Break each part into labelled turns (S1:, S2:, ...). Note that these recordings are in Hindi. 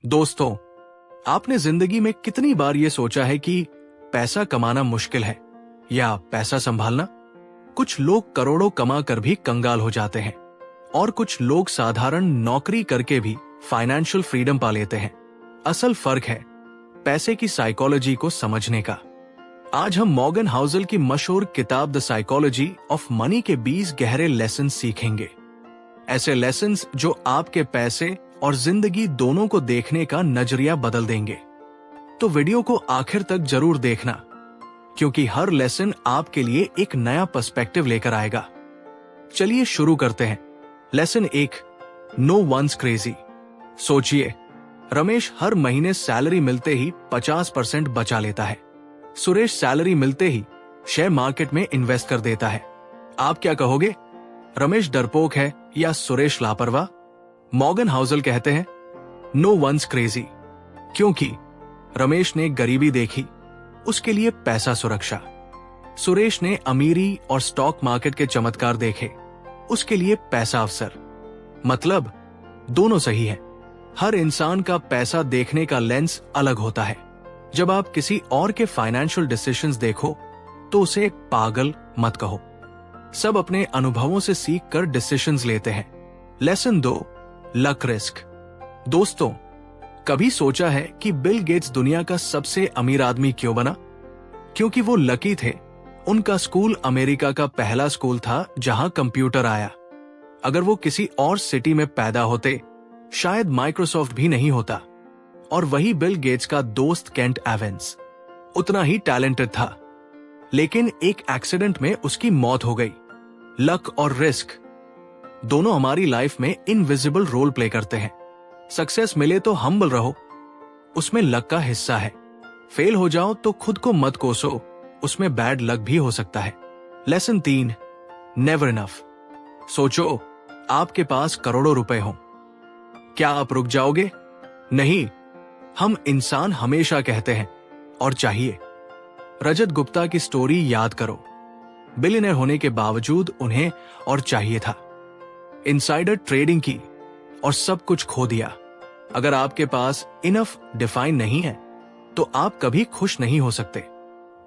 S1: दोस्तों, आपने जिंदगी में कितनी बार ये सोचा है कि पैसा कमाना मुश्किल है या पैसा संभालना? कुछ लोग करोड़ों कमा कर भी कंगाल हो जाते हैं और कुछ लोग साधारण नौकरी करके भी फाइनेंशियल फ्रीडम पा लेते हैं। असल फर्क है पैसे की साइकोलॉजी को समझने का। आज हम मॉर्गन हाउसल की मशहूर किताब द साइकोलॉजी ऑफ मनी के 20 गहरे लेसन सीखेंगे। ऐसे लेसन्स जो आपके पैसे और जिंदगी दोनों को देखने का नजरिया बदल देंगे। तो वीडियो को आखिर तक जरूर देखना, क्योंकि हर लेसन आपके लिए एक नया पर्सपेक्टिव लेकर आएगा। चलिए शुरू करते हैं। Lesson 1, no one's crazy. सोचिए, रमेश हर महीने सैलरी मिलते ही 50% बचा लेता है। सुरेश सैलरी मिलते ही शेयर मार्केट में इन्वेस्ट कर देता है। आप क्या कहोगे, रमेश डरपोक है या सुरेश लापरवाह? मॉर्गन हाउसल कहते हैं नो वंस क्रेजी, क्योंकि रमेश ने गरीबी देखी, उसके लिए पैसा सुरक्षा। सुरेश ने अमीरी और स्टॉक मार्केट के चमत्कार देखे, उसके लिए पैसा अवसर। मतलब दोनों सही है। हर इंसान का पैसा देखने का लेंस अलग होता है। जब आप किसी और के फाइनेंशियल डिसीजंस देखो तो उसे पागल मत कहो। सब अपने अनुभवों से सीख कर डिसीजंस लेते हैं। Lesson 2, luck risk. दोस्तों, कभी सोचा है कि बिल गेट्स दुनिया का सबसे अमीर आदमी क्यों बना? क्योंकि वो लकी थे। उनका स्कूल अमेरिका का पहला स्कूल था जहां कंप्यूटर आया। अगर वो किसी और सिटी में पैदा होते, शायद माइक्रोसॉफ्ट भी नहीं होता। और वही बिल गेट्स का दोस्त केंट एवंस, उतना ही टैलेंटेड था, लेकिन एक एक्सीडेंट में उसकी मौत हो गई। लक और रिस्क दोनों हमारी लाइफ में इनविजिबल रोल प्ले करते हैं। सक्सेस मिले तो हम्बल रहो, उसमें लक का हिस्सा है। फेल हो जाओ तो खुद को मत कोसो, उसमें बैड लक भी हो सकता है। Lesson 3, never enough. सोचो, आपके पास करोड़ों रुपए हों, क्या आप रुक जाओगे? नहीं, हम इंसान हमेशा कहते हैं और चाहिए। रजत गुप्ता की स्टोरी याद करो। बिलियनर होने के बावजूद उन्हें और चाहिए था। इनसाइडर ट्रेडिंग की और सब कुछ खो दिया। अगर आपके पास इनफ डिफाइन नहीं है तो आप कभी खुश नहीं हो सकते।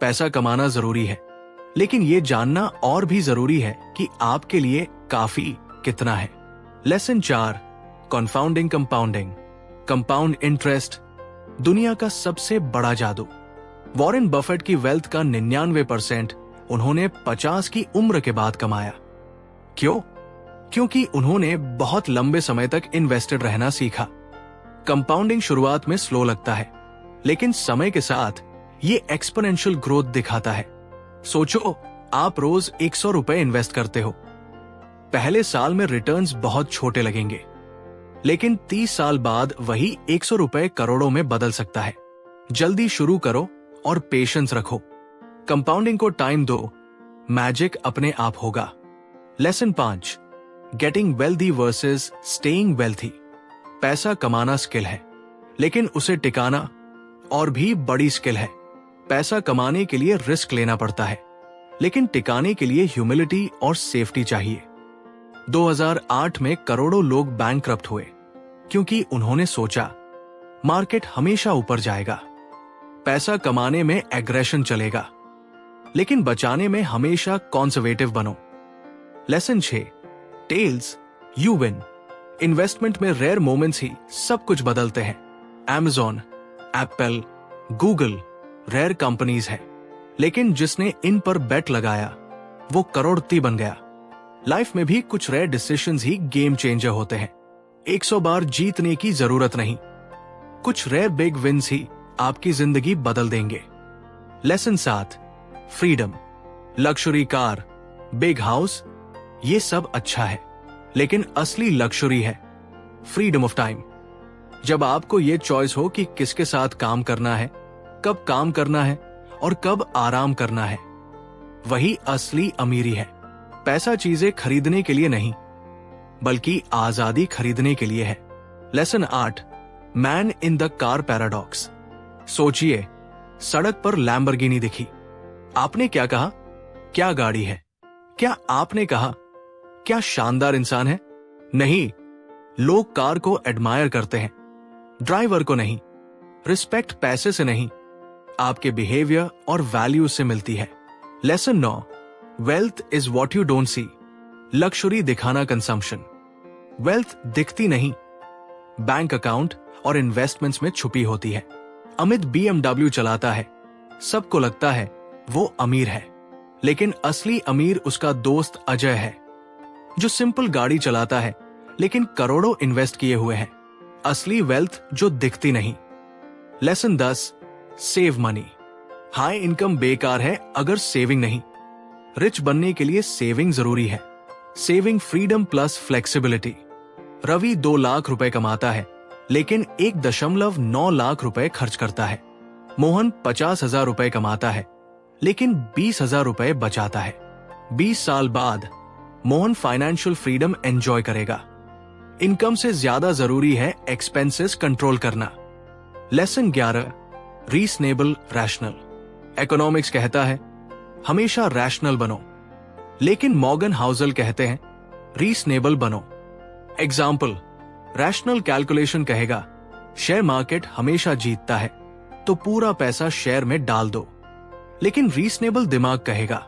S1: पैसा कमाना जरूरी है, लेकिन यह जानना और भी जरूरी है कि आपके लिए काफी कितना है। Lesson 4, confounding compounding. Compound interest दुनिया का सबसे बड़ा जादू। वॉरेन बफेट की वेल्थ का 99% उन्होंने 50 की उम्र के बाद कमाया। क्यों? क्योंकि उन्होंने बहुत लंबे समय तक इन्वेस्टेड रहना सीखा। कंपाउंडिंग शुरुआत में स्लो लगता है, लेकिन समय के साथ ये एक्सपोनेंशियल ग्रोथ दिखाता है। सोचो, आप रोज 100 रुपए इन्वेस्ट करते हो। पहले साल में रिटर्न्स बहुत छोटे लगेंगे, लेकिन 30 साल बाद वही 100 रुपए करोड़ों में बदल सकता है। जल्दी शुरू करो और पेशेंस रखो। कंपाउंडिंग को टाइम दो, मैजिक अपने आप होगा। Lesson 5, getting wealthy versus staying wealthy. पैसा कमाना स्किल है, लेकिन उसे टिकाना और भी बड़ी स्किल है। पैसा कमाने के लिए रिस्क लेना पड़ता है, लेकिन टिकाने के लिए ह्यूमिलिटी और सेफ्टी चाहिए। 2008 में करोड़ों लोग बैंकक्रप्ट हुए, क्योंकि उन्होंने सोचा मार्केट हमेशा ऊपर जाएगा। पैसा कमाने में एग्रेशन चलेगा, लेकिन बचाने में हमेशा कॉन्जर्वेटिव बनो। Lesson 6, tails you win. Investment में रेयर मोमेंट्स ही सब कुछ बदलते हैं। Amazon, Apple, Google rare companies हैं, लेकिन जिसने इन पर बेट लगाया वो करोड़पति बन गया। लाइफ में भी कुछ रेयर डिसीजंस ही गेम चेंजर होते हैं। 100 बार जीतने की जरूरत नहीं, कुछ रेयर बिग विन्स ही आपकी जिंदगी बदल देंगे। Lesson 7, freedom. Luxury car, big house, ये सब अच्छा है, लेकिन असली लग्जरी है फ्रीडम ऑफ टाइम। जब आपको ये चॉइस हो कि किसके साथ काम करना है, कब काम करना है और कब आराम करना है, वही असली अमीरी है। पैसा चीजें खरीदने के लिए नहीं, बल्कि आजादी खरीदने के लिए है। Lesson 8, man in the car paradox. सोचिए, सड़क पर लैम्बोर्गिनी दिखी, आपने क्या कहा, क्या गाड़ी है? क्या आपने कहा क्या शानदार इंसान है? नहीं, लोग कार को एडमायर करते हैं, ड्राइवर को नहीं। रिस्पेक्ट पैसे से नहीं, आपके बिहेवियर और वैल्यूज से मिलती है। Lesson 9, wealth is what you don't see. Luxury दिखाना कंजम्पशन। वेल्थ दिखती नहीं, बैंक अकाउंट और इन्वेस्टमेंट्स में छुपी होती है। अमित BMW चलाता है, सबको लगता है वो अमीर है, लेकिन असली अमीर उसका दोस्त अजय है, जो सिंपल गाड़ी चलाता है लेकिन करोड़ों इन्वेस्ट किए हुए हैं। असली वेल्थ जो दिखती नहीं। Lesson 10, save money. High income बेकार है अगर सेविंग नहीं। रिच बनने के लिए सेविंग जरूरी है। Saving freedom plus flexibility. Ravi 2 lakh रुपए कमाता है लेकिन 1.9 लाख रुपए खर्च करता है। मोहन 50,000 रुपए कमाता है लेकिन 20,000 रुपए बचाता है। 20 साल बाद मोहन फाइनेंशियल फ्रीडम एंजॉय करेगा। इनकम से ज्यादा जरूरी है एक्सपेंसेस कंट्रोल करना। Lesson 11, reasonable rational. इकोनॉमिक्स कहता है हमेशा रैशनल बनो, लेकिन मॉर्गन हाउसल कहते हैं रीजनेबल बनो। एग्जाम्पल, रैशनल कैलकुलेशन कहेगा शेयर मार्केट हमेशा जीतता है तो पूरा पैसा शेयर में डाल दो, लेकिन रीजनेबल दिमाग कहेगा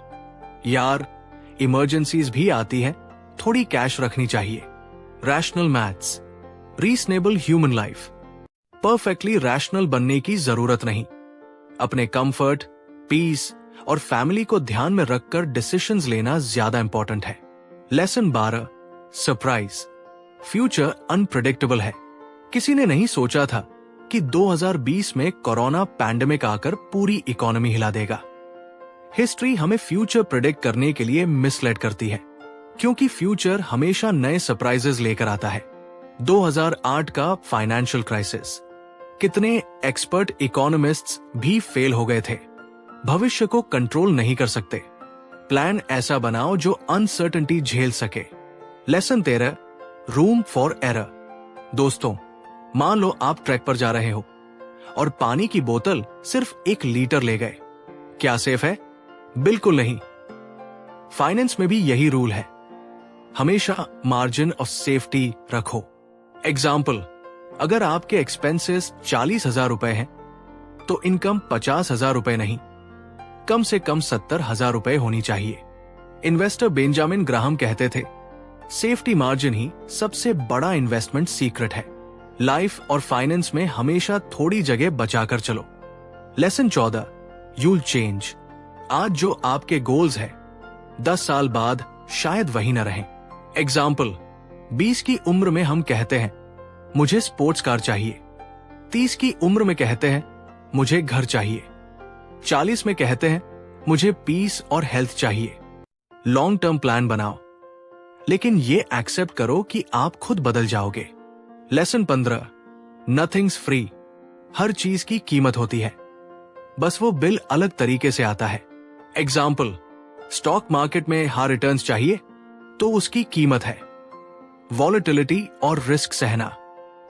S1: यार इमरजेंसीज भी आती है, थोड़ी कैश रखनी चाहिए। Rational maths. Reasonable human life. Perfectly rational बनने की जरूरत नहीं। अपने कंफर्ट, पीस और फैमिली को ध्यान में रखकर डिसीजंस लेना ज्यादा इंपॉर्टेंट है। Lesson 12, surprise. फ्यूचर अनप्रेडिक्टेबल है। किसी ने नहीं सोचा था कि 2020 में कोरोना पैंडेमिक आकर पूरी इकोनॉमी हिला देगा। हिस्ट्री हमें फ्यूचर प्रेडिक्ट करने के लिए मिसलेड करती है, क्योंकि फ्यूचर हमेशा नए सरप्राइजेस लेकर आता है। 2008 का फाइनेंशियल क्राइसिस, कितने एक्सपर्ट इकोनॉमिस्ट्स भी फेल हो गए थे। भविष्य को कंट्रोल नहीं कर सकते, प्लान ऐसा बनाओ जो अनसर्टेनिटी झेल सके। Lesson 13, room for error. दोस्तों, मान लो आप ट्रैक पर जा रहे हो और पानी की बोतल सिर्फ 1 लीटर ले गए, क्या सेफ है? बिल्कुल नहीं। फाइनेंस में भी यही रूल है, हमेशा मार्जिन ऑफ सेफ्टी रखो। एग्जाम्पल, अगर आपके एक्सपेंसेस 40,000 रुपए हैं तो इनकम 50,000 रुपए नहीं, कम से कम 70,000 रुपए होनी चाहिए। इन्वेस्टर बेंजामिन ग्राहम कहते थे सेफ्टी मार्जिन ही सबसे बड़ा इन्वेस्टमेंट सीक्रेट है। लाइफ और फाइनेंस में हमेशा थोड़ी जगह बचाकर चलो। Lesson 14, you'll change. आज जो आपके गोल्स है 10 साल बाद शायद वही न रहें। एग्जाम्पल, 20 की उम्र में हम कहते हैं मुझे स्पोर्ट्स कार चाहिए, 30 की उम्र में कहते हैं मुझे घर चाहिए, 40 में कहते हैं मुझे पीस और हेल्थ चाहिए। लॉन्ग टर्म प्लान बनाओ, लेकिन ये एक्सेप्ट करो कि आप खुद बदल जाओगे। Lesson 15, nothings free. हर चीज की कीमत होती है, बस वो बिल अलग तरीके से आता है। एग्जाम्पल, स्टॉक मार्केट में हाई रिटर्न्स चाहिए तो उसकी कीमत है वॉलेटिलिटी और रिस्क सहना।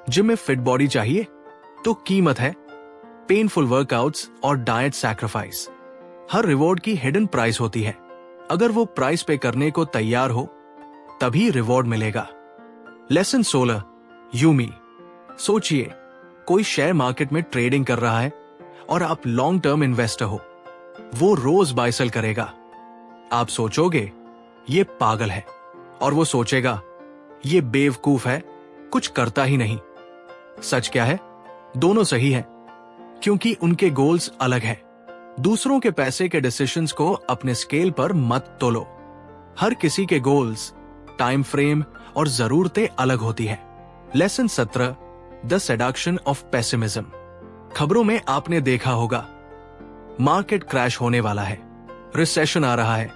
S1: जिम में फिट बॉडी चाहिए तो कीमत है पेनफुल वर्कआउट्स और डाइट सैक्रिफाइस। हर रिवॉर्ड की हिडन प्राइस होती है, अगर वो प्राइस पे करने को तैयार हो तभी रिवॉर्ड मिलेगा। Lesson 16, Yumi. सोचिए, कोई शेयर मार्केट में ट्रेडिंग कर रहा है और आप लॉन्ग टर्म इन्वेस्टर हो, वो रोज बाय सेल करेगा। आप सोचोगे ये पागल है और वो सोचेगा ये बेवकूफ है, कुछ करता ही नहीं। सच क्या है? दोनों सही है, क्योंकि उनके गोल्स अलग हैं। दूसरों के पैसे के डिसीजंस को अपने स्केल पर मत तोलो। हर किसी के गोल्स, टाइम फ्रेम और जरूरतें अलग होती है। Lesson 17, the seduction of pessimism. खबरों में आपने देखा होगा मार्केट क्रैश होने वाला है, रिसेशन आ रहा है,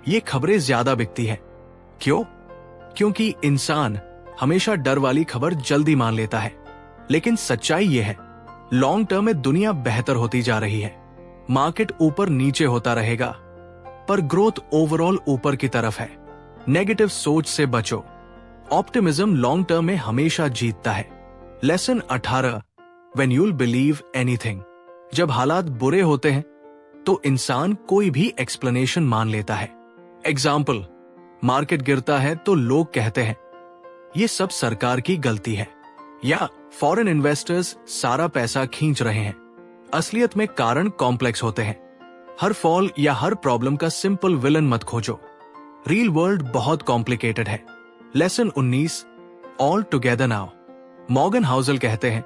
S1: ये खबरें ज्यादा बिकती है। क्यों? क्योंकि इंसान हमेशा डर वाली खबर जल्दी मान लेता है, लेकिन सच्चाई यह है लॉन्ग टर्म में दुनिया बेहतर होती जा रही है। मार्केट ऊपर नीचे होता रहेगा, पर ग्रोथ ओवरऑल ऊपर की तरफ है। नेगेटिव सोच से बचो, ऑप्टिमिज्म लॉन्ग टर्म में हमेशा जीतता है। Lesson 18, when you'll believe anything. जब हालात बुरे होते हैं तो इंसान कोई भी एक्सप्लेनेशन मान लेता है। एग्जाम्पल, मार्केट गिरता है तो लोग कहते हैं ये सब सरकार की गलती है, या फॉरेन इन्वेस्टर्स सारा पैसा खींच रहे हैं। असलियत में कारण कॉम्प्लेक्स होते हैं। हर फॉल या हर प्रॉब्लम का सिंपल विलन मत खोजो। रियल वर्ल्ड बहुत कॉम्प्लिकेटेड है। Lesson 19, all together now. Morgan Housel कहते हैं,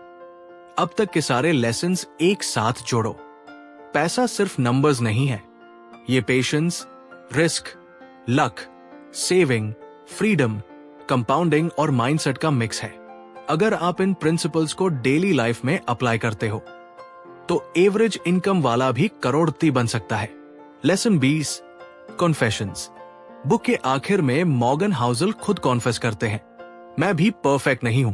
S1: अब तक के सारे लेसन्स एक साथ जोड़ो। पैसा सिर्फ नंबर्स नहीं है, ये patience, risk, luck, saving, freedom, compounding और माइंडसेट का मिक्स है। अगर आप इन प्रिंसिपल्स को डेली लाइफ में अप्लाई करते हो तो एवरेज इनकम वाला भी करोड़पति बन सकता है। लेसन 20, कॉन्फेशंस। बुक के आखिर में मॉर्गन हाउसल खुद कॉन्फेस करते हैं, मैं भी परफेक्ट नहीं हूं,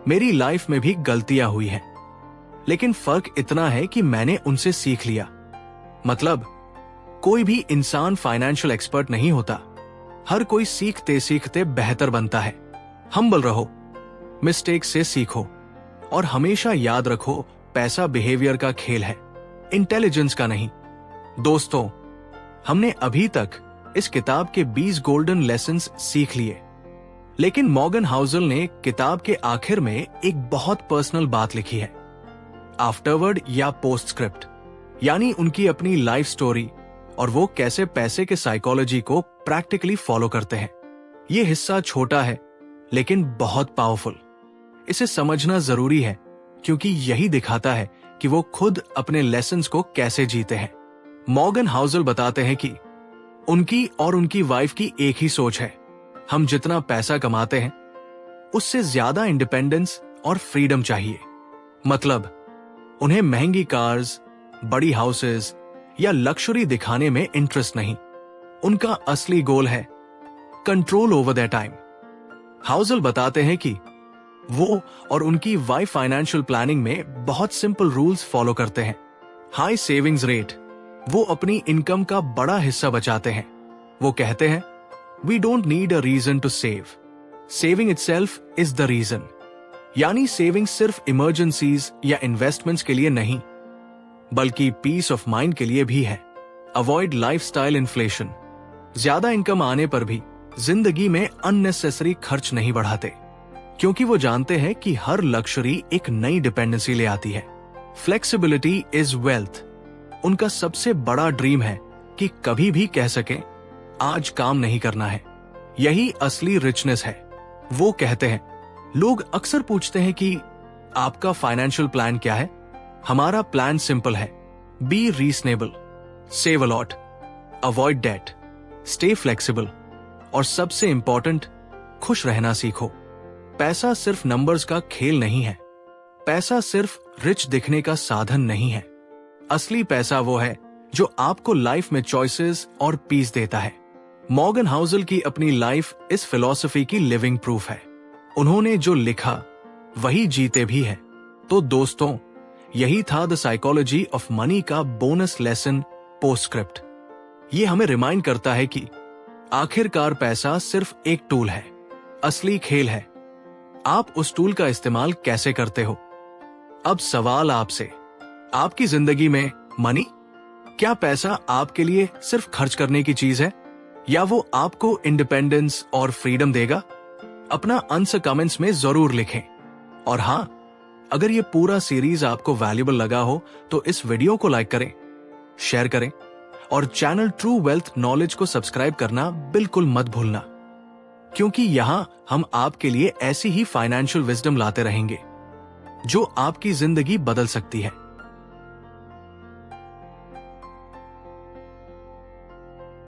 S1: मेरी लाइफ में भी गलतियां हुई हैं, लेकिन फर्क इतना है कि मैंने उनसे सीख लिया। मतलब कोई भी इंसान फाइनेंशियल एक्सपर्ट नहीं होता, हर कोई सीखते सीखते बेहतर बनता है। हम्बल रहो, मिस्टेक से सीखो और हमेशा याद रखो, पैसा बिहेवियर का खेल है, इंटेलिजेंस का नहीं। दोस्तों, हमने अभी तक इस किताब के 20 गोल्डन लेसन्स सीख लिए, लेकिन मॉर्गन हाउसल ने किताब के आखिर में एक बहुत पर्सनल बात लिखी है। आफ्टरवर्ड या पोस्टस्क्रिप्ट, यानी उनकी अपनी लाइफ स्टोरी और वो कैसे पैसे के साइकोलॉजी को प्रैक्टिकली फॉलो करते हैं। ये हिस्सा छोटा है लेकिन बहुत पावरफुल। इसे समझना जरूरी है क्योंकि यही दिखाता है कि वो खुद अपने लेसन्स को कैसे जीते हैं। मॉर्गन हाउसल बताते हैं कि उनकी और उनकी वाइफ की एक ही सोच है, हम जितना पैसा कमाते हैं उससे ज्यादा इंडिपेंडेंस और फ्रीडम चाहिए। मतलब उन्हें महंगी कार्स, बड़ी हाउसेस या लक्जरी दिखाने में इंटरेस्ट नहीं, उनका असली गोल है control over their time. Housel बताते हैं कि वो और उनकी वाइफ फाइनेंशियल प्लानिंग में बहुत सिंपल रूल्स फॉलो करते हैं। हाई सेविंग्स रेट, वो अपनी इनकम का बड़ा हिस्सा बचाते हैं। वो कहते हैं, we don't need a reason to save, saving itself is the reason. यानी सेविंग सिर्फ इमरजेंसीज या इन्वेस्टमेंट्स के लिए नहीं, बल्कि पीस ऑफ माइंड के लिए भी है। अवॉइड लाइफस्टाइल इन्फ्लेशन, ज्यादा इनकम आने पर भी जिंदगी में अननेसेसरी खर्च नहीं बढ़ाते, क्योंकि वो जानते हैं कि हर लक्जरी एक नई डिपेंडेंसी ले आती है। फ्लेक्सिबिलिटी इज वेल्थ, उनका सबसे बड़ा ड्रीम है कि कभी भी कह सके आज काम नहीं करना है, यही असली रिचनेस है। वो कहते हैं, लोग अक्सर पूछते हैं कि आपका फाइनेंशियल प्लान क्या है? हमारा प्लान सिंपल है, be reasonable, save a lot, avoid debt, stay flexible और सबसे इंपॉर्टेंट, खुश रहना सीखो। पैसा सिर्फ नंबर्स का खेल नहीं है, पैसा सिर्फ रिच दिखने का साधन नहीं है। असली पैसा वो है जो आपको लाइफ में चॉइसेस और पीस देता है। मॉर्गन हाउसल की अपनी लाइफ इस फिलॉसफी की लिविंग प्रूफ है। उन्होंने जो लिखा वही जीते भी है। तो दोस्तों, यही था द साइकोलॉजी ऑफ मनी का बोनस लेसन पोस्टस्क्रिप्ट। ये हमें रिमाइंड करता है कि आखिरकार पैसा सिर्फ एक टूल है, असली खेल है आप उस टूल का इस्तेमाल कैसे करते हो। अब सवाल आपसे, आपकी जिंदगी में मनी, क्या पैसा आपके लिए सिर्फ खर्च करने की चीज है या वो आपको इंडिपेंडेंस और फ्रीडम देगा? अपना आंसर कमेंट्स में जरूर लिखें। और हाँ, अगर ये पूरा सीरीज आपको वैल्यूएबल लगा हो तो इस वीडियो को लाइक करें, शेयर करें और चैनल ट्रू वेल्थ नॉलेज को सब्सक्राइब करना बिल्कुल मत भूलना, क्योंकि यहां हम आपके लिए ऐसी ही फाइनेंशियल विजडम लाते रहेंगे जो आपकी जिंदगी बदल सकती है।